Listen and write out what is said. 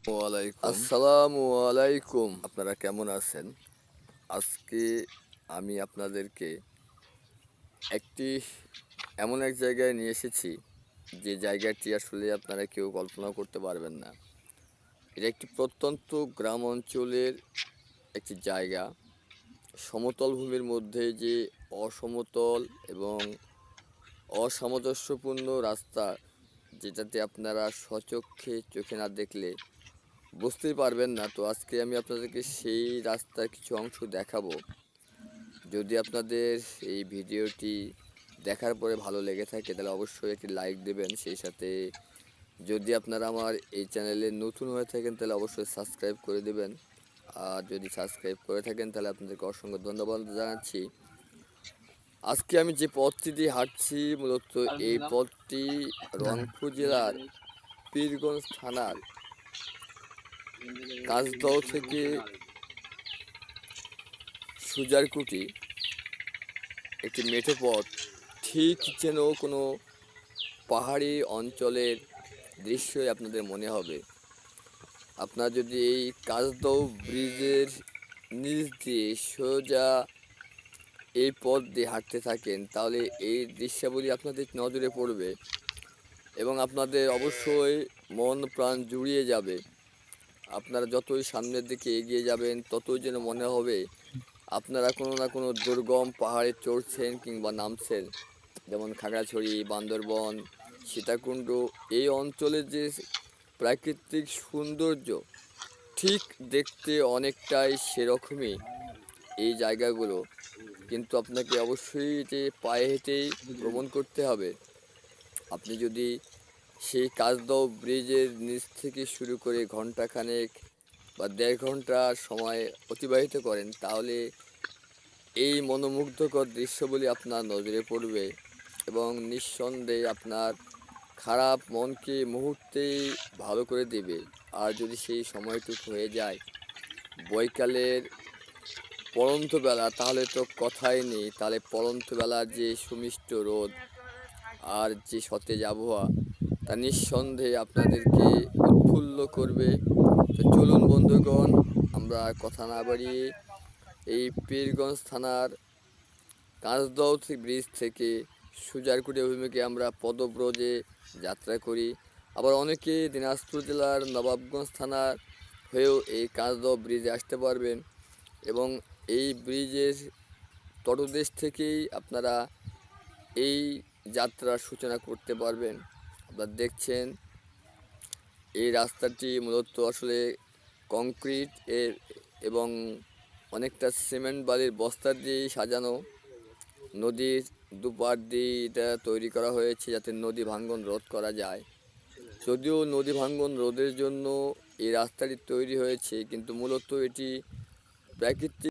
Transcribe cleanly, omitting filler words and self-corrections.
আসসালামু আলাইকুম। আপনারা কেমন আছেন? আজকে আমি আপনাদেরকে একটি এমন এক জায়গায় নিয়ে এসেছি, যে জায়গাটি আসলে আপনারা কেউ কল্পনাও করতে পারবেন না। এটা একটি প্রত্যন্ত গ্রাম অঞ্চলের একটি জায়গা। সমতল ভূমির মধ্যে যে অসমতল এবং অসামঞ্জস্যপূর্ণ রাস্তা, যেটাতে আপনারা চোখে না দেখলে বুঝতেই পারবেন না। তো আজকে আমি আপনাদেরকে সেই রাস্তার কিছু অংশ দেখাবো। যদি আপনাদের এই ভিডিওটি দেখার পরে ভালো লেগে থাকে, তাহলে অবশ্যই একটি লাইক দেবেন। সেই সাথে যদি আপনারা আমার এই চ্যানেলে নতুন হয়ে থাকেন, তাহলে অবশ্যই সাবস্ক্রাইব করে দেবেন। আর যদি সাবস্ক্রাইব করে থাকেন, তাহলে আপনাদেরকে অসংখ্য ধন্যবাদ জানাচ্ছি। আজকে আমি যে পথটি দিয়ে হাঁটছি, মূলত এই পথটি রংপুর জেলার পীরগঞ্জ থানার কাঁচদহ থেকে সুজারকুটি একটি মেঠো পথ, ঠিক যেন কোনো পাহাড়ি অঞ্চলের দৃশ্যই আপনাদের মনে হবে। আপনারা যদি এই কাঁচদহ ব্রিজের নিচ দিয়ে সোজা এই পথ দিয়ে হাঁটতে থাকেন, তাহলে এই দৃশ্যাবলী আপনাদের নজরে পড়বে এবং আপনাদের অবশ্যই মন প্রাণ জুড়িয়ে যাবে। আপনারা যতই সামনের দিকে এগিয়ে যাবেন, ততই যেন মনে হবে আপনারা কোনো না কোনো দুর্গম পাহাড়ে চড়ছেন কিংবা নামছেন। যেমন খাগড়াছড়ি, বান্দরবন, সীতাকুণ্ড, এই অঞ্চলের যে প্রাকৃতিক সৌন্দর্য, ঠিক দেখতে অনেকটাই সেরকমই এই জায়গাগুলো। কিন্তু আপনাকে অবশ্যই যে পায়ে হেঁটেই ভ্রমণ করতে হবে। আপনি যদি সেই কাঁচদহ ব্রিজের নিচ থেকে শুরু করে ঘন্টাখানেক বা 1.5 ঘন্টা সময় অতিবাহিত করেন, তাহলে এই মনোমুগ্ধকর দৃশ্যগুলি আপনার নজরে পড়বে এবং নিঃসন্দেহে আপনার খারাপ মনকে মুহূর্তেই ভালো করে দেবে। আর যদি সেই সময়টুকু হয়ে যায় বৈকালের পড়ন্ত বেলা, তাহলে তো কথাই নেই। তাহলে পড়ন্ত বেলার যে সুমিষ্ট রোদ আর যে সতেজ আবহাওয়া, তা নিঃসন্দেহে আপনাদেরকে উৎফুল্ল করবে। তো চলুন বন্ধুগণ, আমরা কথা না বাড়িয়ে এই পীরগঞ্জ থানার কাঁচদহ ব্রিজ থেকে সুজারকুটি অভিমুখে আমরা পদব্রজে যাত্রা করি। আবার অনেকে দিনাজপুর জেলার নবাবগঞ্জ থানার হয়েও এই কাঁচদহ ব্রিজে আসতে পারবেন এবং এই ব্রিজের তটদেশ থেকেই আপনারা এই যাত্রার সূচনা করতে পারবেন। আপনারা দেখছেন এই রাস্তাটি মূলত আসলে কংক্রিট এর এবং অনেকটা সিমেন্ট বালির বস্তা দিয়েই সাজানো। নদীর দুপার দিয়ে এটা তৈরি করা হয়েছে যাতে নদী ভাঙ্গন রোধ করা যায়। যদিও নদী ভাঙ্গন রোধের জন্য এই রাস্তাটি তৈরি হয়েছে, কিন্তু মূলত এটি প্রাকৃতিক